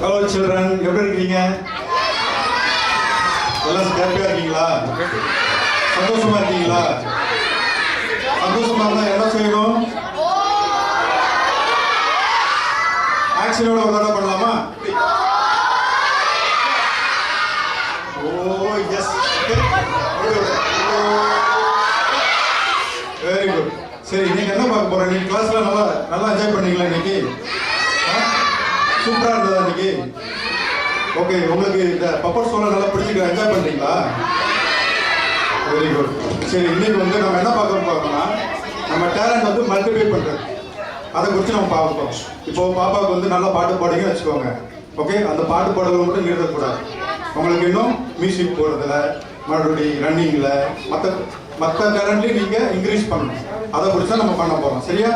Hello children, எப்படி இருக்கீங்க? எல்லாம் ஹாப்பியா இருக்கீங்களா? சந்தோஷமா இருக்கீங்களா? சந்தோஷமா இருந்தா என்ன செய்யணும்? ஆக்ஷனோட ஒரு தடவை பண்ணலாமா? ஓ எஸ், வெரி குட். சரி, இன்னைக்கு என்ன பார்க்க போறோம்? நீங்க கிளாஸ்ல நல்லா என்ஜாய் பண்ணீங்களா இன்னைக்கு? சூப்பரா இருந்ததா இன்னைக்கு? ஓகே, உங்களுக்கு இந்த பப்பர் சோளா நல்லா பிடிச்சிக்க என்ஜாய் பண்றீங்களா? Very good. சரி, இன்னைக்கு வந்து நம்ம என்ன பார்க்க போறோம்னா, நம்ம டேலண்ட் வந்து மல்டிப்ளை பண்றது, அதை குறித்து நம்ம பார்ப்போம். இப்போ பாப்பாவுக்கு வந்து நல்லா பாட்டு பாடுங்கன்னு வச்சுக்கோங்க. ஓகே, அந்த பாட்டு பாடுறது மட்டும் நிறுத்தக்கூடாது. உங்களுக்கு இன்னும் மியூசிக் போடுறதுல, மறுபடியும் ரன்னிங்ல, மற்ற டேலண்ட்லையும் நீங்க இன்க்ரீஸ் பண்ணணும். அதை குறித்து தான் நம்ம பண்ண போறோம். சரியா?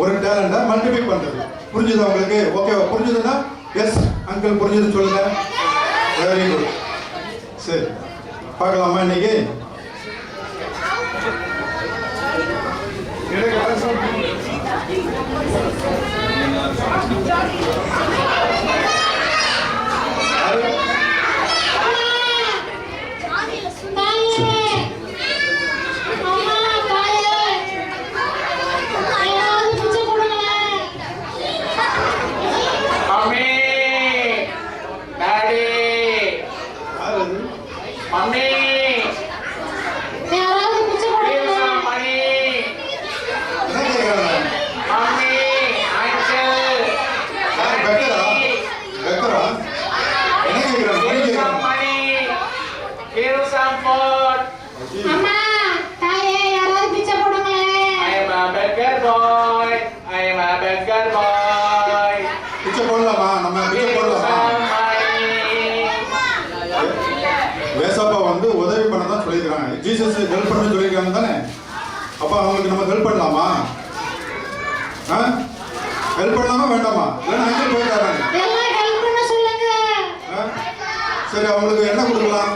ஒரு டேலண்டை மல்டிப்ளை பண்றது. புரிஞ்சுதா உங்களுக்கு? ஓகேவா? புரிஞ்சுதுன்னா எஸ் அங்கிள் புரிஞ்சுதுன்னு சொல்லுங்க. Very good. சரி, பார்க்கலாமா இன்னைக்கு? உதவி பண்ண தான் சொல்லியிருக்காங்க. ஜீசஸ் ஹெல்ப் பண்ண சொல்லியிருக்காங்க தானே? அப்ப அவங்களுக்கு நம்ம ஹெல்ப் பண்ணலாமா? ஹெல்ப் பண்ணலாமா வேண்டாமா? இல்லைன்னா அங்கே போயிட்டாங்க. சரி, அவங்களுக்கு என்ன கொடுக்கலாம்?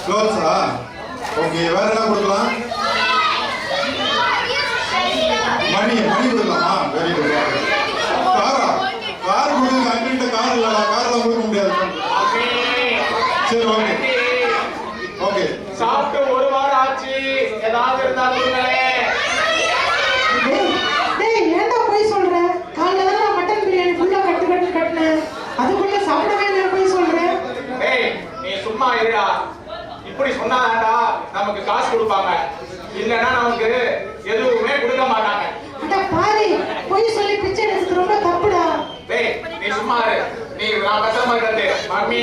க்ளோத்ஸா? ஓகே, வேற என்ன கொடுக்கலாம்? மணி கொடுக்கலாமா? Very good. கார் கொடுங்க. அங்கிட்ட கார் இல்ல, கார்ல கொடுக்க முடியாது. சரி, ஓகே ஓகே. சாப்பிட்டு ஒரு வாரம் ஆச்சு, ஏதாவது இருந்தா கொடுங்களே. டேய், ஏன்டா போய் சொல்ற? காலைல தான் நான் மட்டன் பிரியாணி ஃபுல்லா கட்டினேன். அதுக்குள்ள சாப்பிடவே இல்ல போய் சொல்றேன். டேய், நீ சும்மா இருடா. இப்படி சொன்னாடா நமக்கு காசு கொடுப்பாங்க, இல்லனா நமக்கு எதுவுமே கொடுக்க மாட்டாங்க. அட பாரு, போய் சொல்லி பிச்சை எடுக்கிறது ரொம்ப தப்புடா. டேய், நீ சும்மா இரு. நீ நான் பேசாம இருக்கறது. Mummy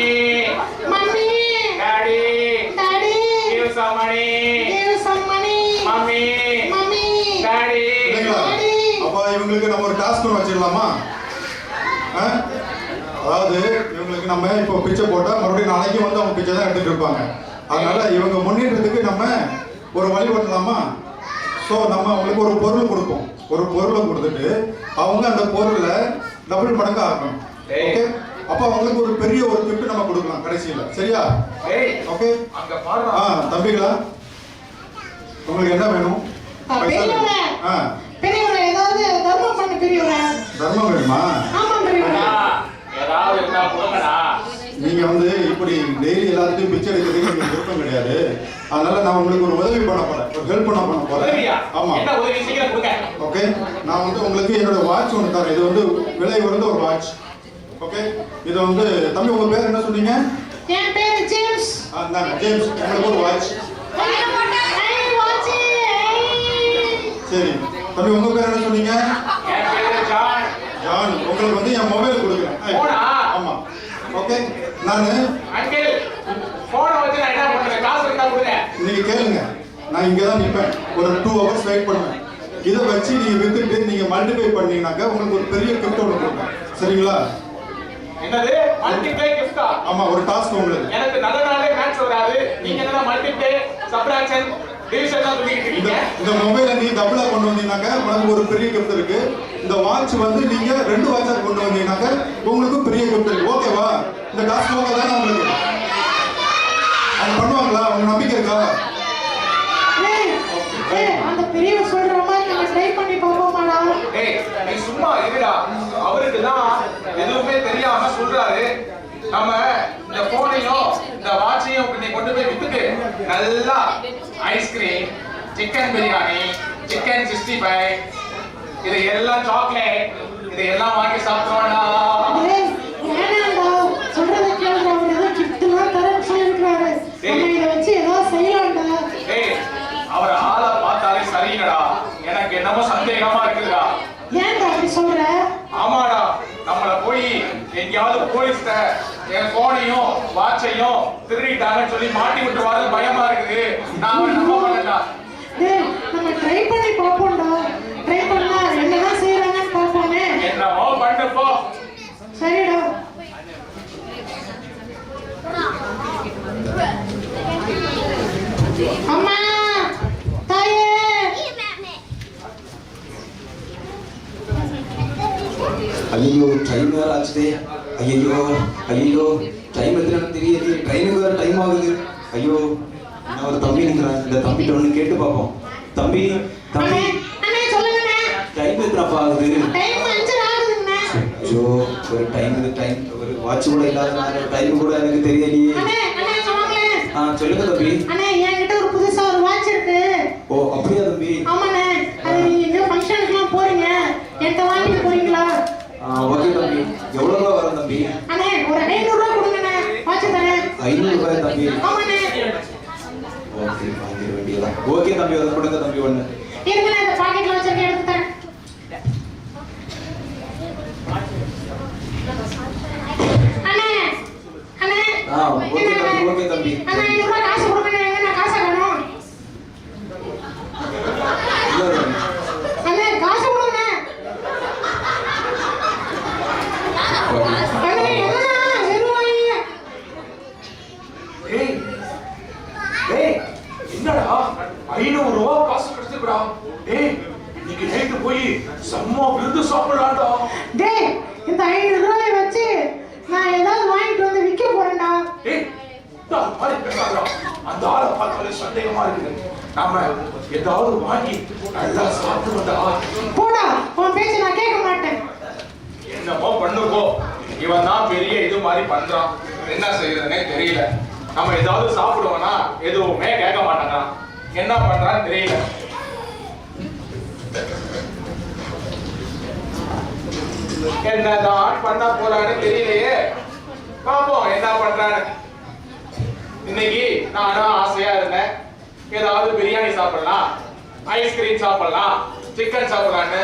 mummy, daddy daddy, give some money, mummy mummy, daddy. அப்ப இவங்களுக்கு நம்ம ஒரு டாஸ்க் வச்சிடலாமா? அதாவது இவங்களுக்கு நம்ம இப்போ பிச்சை போட்டா மறுபடியும் நாளைக்கு வந்து அவங்க பிச்சை தான் எடுத்துட்டு இருப்பாங்க. அதனால இவங்க முன்னேற்றத்துக்கு நம்ம ஒரு வழி பண்ணலாமா? ஸோ நம்ம அவங்களுக்கு ஒரு பொருள் கொடுப்போம். ஒரு பொருளை கொடுத்துட்டு அவங்க அந்த பொருளை டபுள் மடங்கு ஆகணும். ஓகே, அப்ப அவங்களுக்கு ஒரு பெரிய ஒரு கிஃப்ட் நம்ம கொடுக்கலாம் கடைசியில. சரியா? ஓகே. தம்பிகளா, உங்களுக்கு என்ன வேணும்? பெரியவரே, ஏதாவது தர்மம் பண்ணு பெரியவரே. தர்மம் வேணுமா? ஆமா பெரியவரே. ஏதாவது இருந்தா கொடுங்கடா. நீங்க வந்து இப்படி டெய்லி எல்லாத்தையும் பிச்சை எடுக்கிறதுக்கு எனக்கு விருப்பம் கிடையாது. அதனால நான் உங்களுக்கு ஒரு உதவி பண்ண போறேன், ஒரு ஹெல்ப் பண்ண போறேன். ஆமா, என்ன உதவி? சீக்கிரம் கொடுங்க. ஓகே, நான் வந்து உங்களுக்கு என்னோட வாட்ச் ஒன்று தரேன். இது வந்து விலை உயர்ந்த ஒரு வாட்ச். ஓகே, இது வந்து தம்பி உங்க பேர் என்ன சொன்னீங்க? என் பேர் ஜேம்ஸ். ஜேம்ஸ், உங்களுக்கு ஒரு வாட்ச். சரி தம்பி, உங்க பேர் என்ன சொன்னீங்க? என் பேர் ஜான். ஜான், உங்களுக்கு வந்து என் மொபைல் கொடுக்குறேன். ஆமா, ஓகே. நான் அங்கிள் போனை வச்சு நான் என்ன பண்றேன்? காசு இருந்தா கொடுங்க. நீங்க கேளுங்க, நான் இங்க தான் நிப்பேன். ஒரு 2 hours வெயிட் பண்ணுவேன். இதை வச்சு நீங்க வித்துட்டு நீங்க மல்டிப்ளை பண்ணீங்கன்னாக்க உங்களுக்கு ஒரு பெரிய கிஃப்ட் ஒன்று கொடுப்பேன். சரிங்களா? என்னது மல்டிப்ளை கிஃப்டா? ஆமா, ஒரு டாஸ்க் உங்களுக்கு. எனக்கு நல்ல நாளே மேட்ச் வராது. நீங்க என்ன மல்டிப்ளை, சப்ட்ராக்ஷன், டிவிஷன் தான் சொல்லிட்டு இருக்கீங்க. இந்த மொபைலை நீ டபுளா கொண்டு வந்தீங்கன்னாக்க உனக்கு ஒரு பெரிய கிஃப்ட் இருக்கு. இந்த வாட்ச் வந்து நீங்க 2 வாட்சா கொண்டு வந்தீங்கன்னாக்க உங்களுக்கு பெரிய கிஃப்ட் இருக்கு. ஓகேவா? இந்த டாஸ்க் ஓகே தானே உங்களுக்கு? அவங்க பண்ணுவாங்களா? உங்க நம்பிக்கை இருக்கா? அந்த பெரியவர் சொல்ற மாதிரி நம்ம ட்ரை பண்ணி பார்ப்போமாடா? ஏய் நீ சும்மா இருடா. அவருக்கு தான் எதுவுமே தெரியாம சொல்றாரு. நம்ம இந்த போனையும் இந்த வாட்சையும் நீ கொண்டு போய் வித்துட்டு நல்லா ஐஸ்கிரீம், சிக்கன் பிரியாணி, சிக்கன் 65, இது எல்லாம் சாக்லேட், இது எல்லாம் வாங்கி சாப்பிடுவாடா. டேய், வேணாம்டா. சொல்றத கேளுடா. அவர் ஏதோ கிஃப்ட்லாம் தரேன்னு சொல்லிருக்காரு. நம்ம இதை வச்சு ஏதாவது செய்யலாம்டா. ஏய் அவர் ஆளை பார்த்தாலே சரியில்லடா. எனக்கு என்னமோ சந்தேகமா இருக்குதுடா. ஏன்டா அப்படி சொல்ற? ஆமாடா, நம்மள போய் எங்கேயாவது போலீஸ்ட என் போனையும் வாட்சையும் திருடிட்டாங்கன்னு சொல்லி மாட்டி விட்டுருவாரு. பயமா இருக்குது. நான் நம்ப மாட்டேன்டா. டேய், நம்ம ட்ரை பண்ணி பார்ப்போம்டா. ட்ரை பண்ணா என்னதான் செய்யறாங்கன்னு பார்ப்போமே. என்னமோ பண்ணுப்போ. சரிடா. அம்மா, தாயே. ஐயோ டைம் வேற ஆச்சுதே. ஐயோ ஐயோ டைம் எத்தனை தெரியுது. ட்ரெயினுக்கு வேற டைம் ஆகுது. ஐயோ நான் ஒரு தம்பி நிற்கிறேன். இந்த தம்பிட்ட ஒன்று கேட்டு பார்ப்போம். தம்பி தம்பி அண்ணே, அண்ணே சொல்லுங்கண்ணே. டைம் எத்தனைப்பா ஆகுது? டைம் 5 ஆகுதுங்கண்ணே. ஐயோ ஒரு டைம் ஒரு வாட்ச் கூட இல்லாத டைம் கூட எனக்கு தெரியலையே. அண்ணே, அண்ணே சொல்லுங்களே. சொல்லுங்க தம்பி. அண்ணே, என்கிட்ட ஒரு புதுசா ஒரு வாட்ச் இருக்கு. ஓ அப்படியா தம்பி? ஆமாண்ணே. அது நீங்க எங்க ஃபங்க்ஷனுக்குலாம் போறீங்க, என்கிட்ட வாங்கிட்டு போறீங்களா? ஓகே தம்பி. எவ்வளோ ரூபா வரும் தம்பி? அண்ணே, ஒரு 500 ரூபாய் கொடுங்கண்ணே. வாட்ச் தரேன். 500 ரூபாய் தம்பி? ஆமாண்ணே. ஓகே வாங்கிட வேண்டியதான். ஓகே தம்பி, அதை கொடுங்க தம்பி. ஒன்று இருங்கண்ணே, இந்த பாக்கெட்ல வச்சிருக்கேன், எடுத்து தரேன். அண்ணே, அண்ணே. ஓகே தம்பி. ஓகே தம்பி. அண்ணா, 500 ரூபாய் காசு கொடுங்கண்ணே. எங்கண்ணே காசை காணோம்? இல்லை தம்பி. அண்ணே, காசு கொடுங்கண்ணே. ஓகே. அண்ணே, என்னண்ணா வெறும் வாங்கிங்க. ஏய் ஏய் என்னடா 500 ரூபாய் காசு கிடைச்சிருக்கா? ஏய் இன்னைக்கு நைட்டு போய் செம்ம விருந்து சாப்பிடலாம்டா. டேய், இந்த 500 ரூபாயை வச்சு நான் ஏதாவது வாங்கிட்டு வந்து விற்க போறேன்டா. ஏய் இந்த மாதிரி பேசாதடா. அந்த ஆளை பார்த்தாலே சந்தேகமா இருக்குது. நாம ஏதாவது வாங்கி நல்லா சாப்பிடுவோம்டா. போடா, உன் பேச்ச நான் கேட்க மாட்டேன். என்னமோ பண்ணுப்போ. இவன் தான் பெரிய இது மாதிரி பண்றான். என்ன செய்யறதுன்னே தெரியல. நம்ம ஏதாவது சாப்பிடுவோம்னா எதுவுமே கேட்க மாட்டேங்கிறான். என்ன பண்றான்னு தெரியல. என்னதான் பண்ண போறான்னு தெரியலையே. பாப்போம் என்ன பண்றான்னு. இன்னைக்கு நானும் ஆசையா இருந்தேன், ஏதாவது பிரியாணி சாப்பிடலாம், ஐஸ்கிரீம் சாப்பிடலாம், சிக்கன் சாப்பிடலான்னு.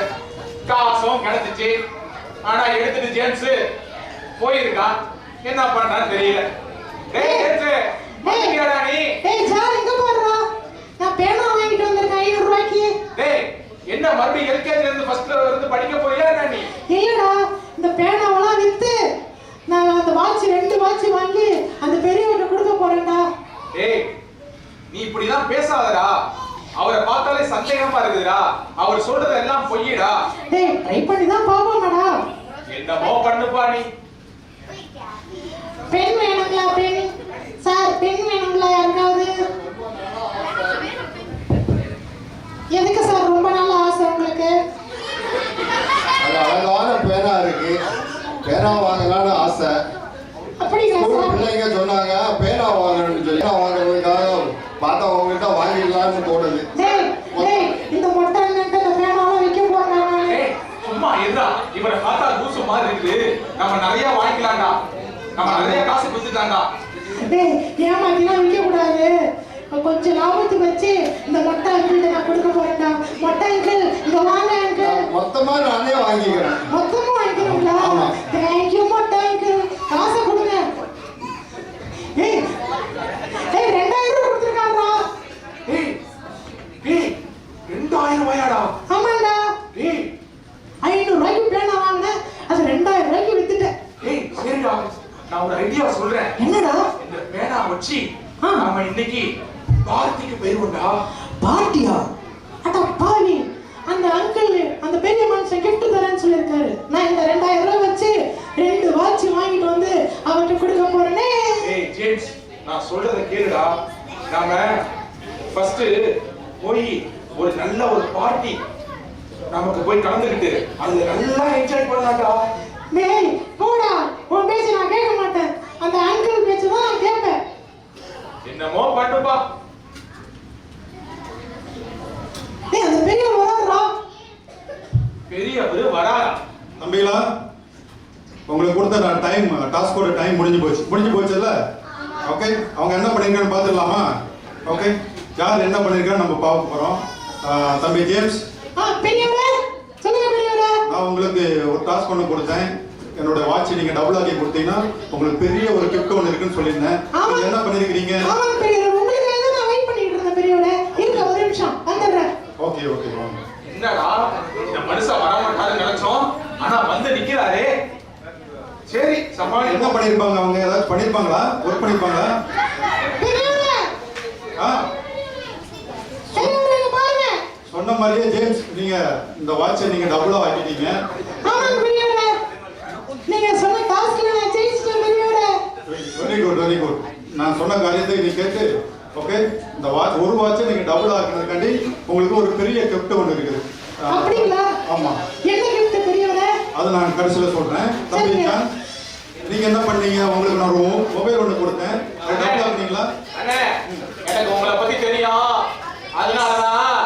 காசும் கிடைச்சிச்சு. ஆனா எடுத்துட்டு ஜேம்ஸ் போயிருக்கான். என்ன பண்றான்னு தெரியல. டேய் ஜேம்ஸ், வந்துட்டியாடா நீ? டேய் சார், எங்க போறா? நான் பேனா வாங்கிட்டு வந்திருக்கேன் 500 ரூபாய்க்கு. டேய் என்ன மறுபடியும் எல்கேஜில இருந்து ஃபர்ஸ்ட்ல இருந்து படிக்க போறியா என்ன நீ? இல்லடா, இந்த பேனாவெல்லாம் வித்து நான் அந்த வாட்ச் 2 வாட்ச் வாங்கி அந்த பெரியவர்கிட்ட கொடுக்க போறேன்டா. டேய் நீ இப்படிலாம் பேசாதடா. அவரை பார்த்தாலே சந்தேகமா இருக்குதுடா. அவர் சொல்றது எல்லாம் பொய்யடா. டேய், ட்ரை பண்ணி தான் பாப்போம்டா. என்னமோ பண்ணுப்பா நீ. பென் வேணுங்களா? பென் சார், பென் வேணுங்களா யாருக்காவது? எதுக்கு சார் ரொம்ப நாள் ஆசை உங்களுக்கு? அது அழகான பேனா இருக்கு. பேனா வாங்கலாம்னு ஆசை. அப்படிங்களா ஸ்கூல் சார்? பிள்ளைங்க சொன்னாங்க பேனா வாங்கணும்னு சொல்லி. பேனா வாங்குறதுக்காக பார்த்தா உங்ககிட்ட வாங்கிடலாம்னு தோணுது. டேய், டேய், இந்த மொட்டை அண்ணன்ட்ட இந்த பேனாவெல்லாம் விற்க போறாங்க. ஏய் சும்மா இருடா. இவரை பார்த்தா லூசு மாதிரி இருக்குது. நம்ம நிறைய வாங்கிக்கலாம்டா. நம்ம நிறைய காசு கொடுத்துட்டான்டா. டேய், ஏமாத்திலாம் விற்க கூடாது. கொஞ்சம் லாபத்துக்கு வச்சு இந்த மொட்டை அங்கிள்கிட்ட நான் கொடுக்க போறேன்டா. மொட்டை அங்கிள், இங்க வாங்க அங்கிள். மொத்தமா நானே வாங்கிக்கிறேன். மொத்தமா வாங்கிக்கிறீங்களா? ஆமா. தேங்க்யூ மொட்டை அங்கிள். காசை கொடுங்க. ஏய், ஏய் 2000 ரூபாய் கொடுத்துருக்காங்களா? ஏய் ஏய் 2000 ரூபாயாடா? ஆமாண்டா. ஏய் 500 ரூபாய்க்கு பேனா வாங்கினேன், அது 2000 ரூபாய்க்கு வித்துட்டேன். ஏய் சரிடா, நான் ஒரு ஐடியா சொல்றேன். என்னடா? இந்த பேனா வச்சு நாம இன்னைக்கு பார்ட்டிக்கு போயிருவோம்டா. பார்ட்டியா? அட பாவி, அந்த அங்கிள் அந்த பெரிய மனுஷன் gift தரேன்னு சொல்லிருக்காரு. நான் இந்த 2000 ரூபாய் வச்சு 2 வாட்ச் வாங்கிட்டு வந்து அவர்கிட்ட கொடுக்க போறேனே. ஏய் ஜேம்ஸ், நான் சொல்றத கேளுடா. நாம ஃபர்ஸ்ட் போய் ஒரு நல்ல ஒரு பார்ட்டி நமக்கு போய் கலந்துக்கிட்டு அதுல நல்லா என்ஜாய் பண்ணலாம்டா. டேய் போடா, உன் பேச்சு நான் கேட்க மாட்டேன். அந்த அங்கிள் பேச்சு தான் நான் கேட்பேன். என்னமோ பண்ணுப்பா. டேய் அந்த பெரியவர் வராருடா. பெரியவர் வராரா? தம்பிகளா, உங்களுக்கு கொடுத்த நான் டைம், டாஸ்கோட டைம் முடிஞ்சு போச்சுல்ல? ஓகே, அவங்க என்ன பண்ணிருக்கான்னு பார்த்துடலாமா? ஓகே, யார் என்ன பண்ணிருக்கான்னு நம்ம பார்க்க போறோம். தம்பி ஜேம்ஸ், பெரியவரே சொல்லுங்க பெரியவரே. நான் உங்களுக்கு ஒரு டாஸ்க் ஒன்று கொடுத்தேன். என்னோட வாட்ச் நீங்க டபுள் ஆக்கி கொடுத்தீங்கன்னா உங்களுக்கு பெரிய ஒரு கிஃப்ட் ஒன்று இருக்குன்னு சொல்லியிருந்தேன். நீங்க என்ன பண்ணிருக்கீங்க? ஆமா பெரியவரே, உங்களுக்காக தான் நான் வெயிட் பண்ணிட்டு இருந்தேன் பெரியவரே. இருங்க ஒரு நிமிஷம் வந்துடுறேன். ஓகே ஓகே வாங்க. என்னடா இந்த மனுஷன் வர மாட்டாருன்னு நினைச்சோம், ஆனா வந்து நிக்கிறாரே. சரி சமாளி. என்ன பண்ணிருப்பாங்க அவங்க? ஏதாவது பண்ணிருப்பாங்களா? ஒர்க் பண்ணிருப்பாங்களா? பெரியவரே ஆ, பெரியவரே இங்க பாருங்க. சொன்ன மாதிரியே ஜேம்ஸ், நீங்க இந்த வாட்சை நீங்க டபுளா ஆக்கிட்டீங்க. ஆமா பெரியவரே, நீங்க சொன்ன டாஸ்க்ல நான் ஜெயிச்சிட்டேன் பெரியவரே. Very good very good. நான் சொன்ன காரியத்தை நீ கேட்டு ஓகே, இந்த வாட்ச் ஒரு வாட்சை நீங்க டபுள் ஆக்குனதுக்காண்டி உங்களுக்கு ஒரு பெரிய கிஃப்ட் ஒன்று இருக்குது. அப்படிங்களா? ஆமா, என்ன gift பெரியவரே? அது நான் கடைசியில் சொல்றேன். தம்பி சரிங்க. ஜான், நீங்க என்ன பண்ணீங்க? உங்களுக்கு நான் ஒரு மொபைல் ஒன்று கொடுத்தேன். அது டபுள் ஆக்குனீங்களா? அண்ணே, எனக்கு உங்களை பத்தி தெரியும், அதனாலதான்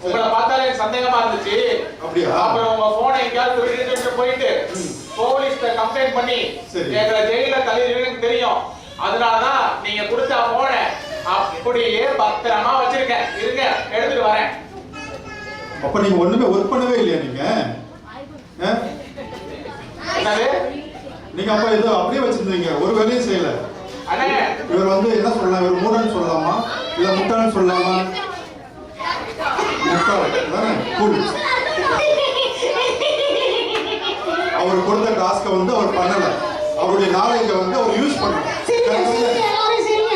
உங்களை பார்த்தாலே எனக்கு சந்தேகமா இருந்துச்சு. அப்படியா? அப்புறம் உங்க போனை எங்கேயாவது திருடிட்டு போயிட்டு போலீஸ்ல கம்ப்ளைண்ட் பண்ணி சரி. எங்களை ஜெயில தள்ளிடுவீங்கன்னு தெரியும். அதனாலதான் நீங்க கொடுத்த போனை அப்படியே பத்திரமா வச்சிருக்கேன். இருங்க, எடுத்துட்டு வரேன். அப்ப நீங்க ஒண்ணுமே ஒர்க் பண்ணவே இல்லையா நீங்க? என்னது? நீங்க அப்ப இது அப்படியே வச்சிருந்தீங்க, ஒரு வேலையும் செய்யல. அண்ணே, இவர் வந்து என்ன சொல்லலாம்? இவர் மூடன்னு சொல்லலாமா இல்ல முட்டாள்னு சொல்லலாமா? முட்டாள் தானே? கூல். அவர் கொடுத்த டாஸ்கை வந்து அவர் பண்ணல. அவருடைய நாலேஜை வந்து அவர் யூஸ் பண்ணல. சரிங்க சரிங்க எல்லாரும் சரிங்க.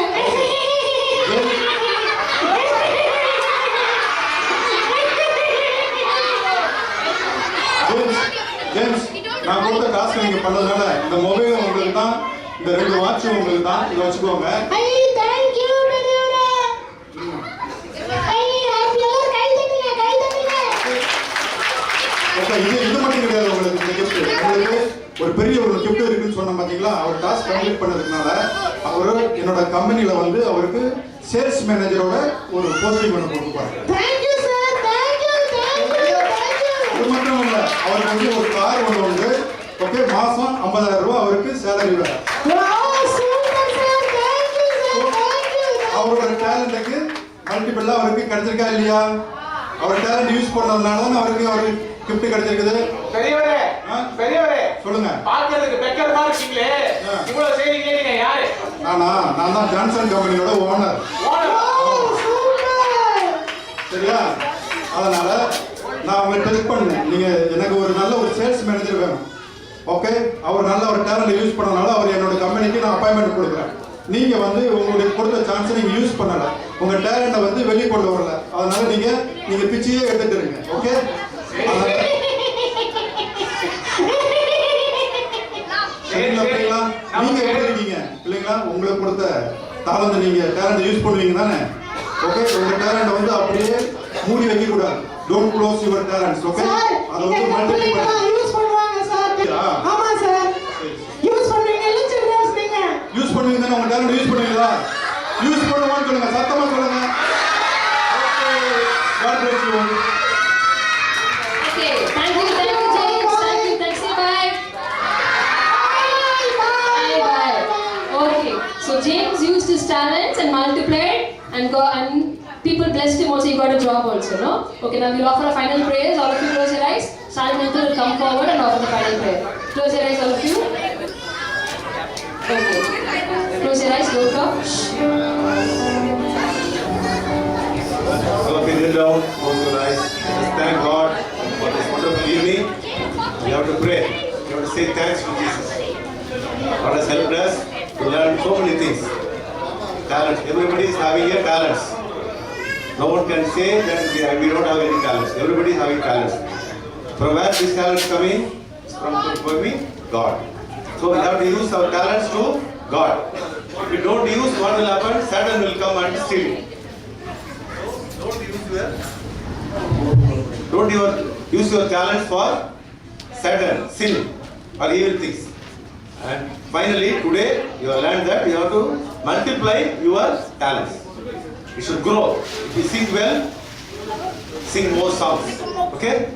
ஜேம்ஸ், நான் கொடுத்த டாஸ்க் நீங்க பண்ணதுனால இந்த மொபைல் உங்களுக்கு தான், இந்த 2 வாட்சும் உங்களுக்கு தான். இதை வச்சுக்கோங்க. ஐ थैंक यू பெரியவரே. ஐ ஹாப்பி எல்லாரும் கை தட்டுங்க. ஓகே, இது மட்டும் கிடையாது உங்களுக்கு இந்த gift. உங்களுக்கு ஒரு பெரிய ஒரு gift இருக்குன்னு சொன்ன பாத்தீங்களா? அவர் டாஸ்க் கம்ப்ளீட் பண்ணதுனால அவர் என்னோட கம்பெனில வந்து அவருக்கு சேல்ஸ் மேனேஜரோட ஒரு போஸ்டிங் ஒன்று கொடுப்பாரு. Thank you sir. Thank you. அது மட்டும் இல்ல, அவருக்கு வந்து ஒரு கார் ஒன்று உண்டு. ஓகே, மாசம் 50,000 ரூபாய் அவருக்கு சேலரி வேற. Wow super sir. Thank you sir. அவரோட டேலண்ட்டுக்கு மல்டிபிளா அவருக்கு கிடைச்சிருக்கா இல்லையா? அவர் டேலண்ட் யூஸ் பண்ணதுனால தான் அவருக்கு gift கிடைச்சிருக்குது. பெரியவரே, ஆ? பெரியவரே, சொல்லுங்க. பாக்குறதுக்கு பெக்கர் மாதிரி இருக்கீங்களே, ஆ. இவ்வளவு செய்றீங்க, நீங்க யாரு? நான் தான் ஜான்சன் கம்பெனியோட ஓனர். ஓனர். Wow super. சரியா? அதனால நான் உங்களுக்கு ஹெல்ப் பண்ணேன். நீங்க எனக்கு ஒரு நல்ல ஒரு சேல்ஸ் மேனேஜர் வேணும். ஓகே, அவர் நல்ல ஒரு டேலண்ட் யூஸ் பண்ணனால அவர் என்னோட கம்பெனிக்கு நான் அப்பாயின்மெண்ட் கொடுக்குறேன். நீங்க வந்து உங்களுக்கு கொடுத்த சான்ஸை நீங்க யூஸ் பண்ணல, உங்க டேலண்ட்டை வந்து வெளியே கொண்டு வரல. அதனால நீங்க பிச்சையே எடுத்துக்கிறீங்க. ஓகே, சரிங்களா? நீங்க எப்படி இருக்கீங்க இல்லைங்களா? உங்களுக்கு கொடுத்த டேலண்ட் நீங்க டேலண்ட் யூஸ் பண்ணுவீங்க தானே? ஓகே, உங்க டேலண்ட் வந்து அப்படியே மூடி வைக்க கூடாது. Don't close your talents. Okay, sir அது இந்த வந்து மல்டிப்ளை கம்பெனில பண்ணு. யூஸ் பண்ணுவாங்க சார். ஆமா சார். யூஸ் பண்ணுவீங்க இல்ல சில்ட்ரன்ஸ் நீங்க? யூஸ் பண்ணுவீங்க தானே? உங்க டேலண்ட் யூஸ் பண்ணுவீங்களா? யூஸ் பண்ணுவான்னு சொல்லுங்க, சத்தமா சொல்லுங்க. Okay, God bless you. Okay, thank you, James. Thank you, thanks, bye. Bye. Okay, so James used his talents and multiplied and people blessed him also. He got a job also, no? Okay, now we'll offer a final prayer. All of you close your eyes. Sergeant Uncle will come forward and offer the final prayer. Close your eyes, all of you. Okay. Close your eyes, don't talk. All of you kneel down, close your eyes. Just thank God for this wonderful evening. We have to pray. We have to say thanks to Jesus. God has helped us to learn so many things. Talents. Everybody is having a talents. No one can say that we don't have any talents. Everybody is having talents. From where these talents coming? From me? God. So we have to use our talents to God. If we don't use, what will happen? Satan will come and steal. Don't use your talents for Satan, sin, or evil things. And finally, today you have learned that you have to multiply your talents. You should grow. If you sing well, sing more songs. Okay?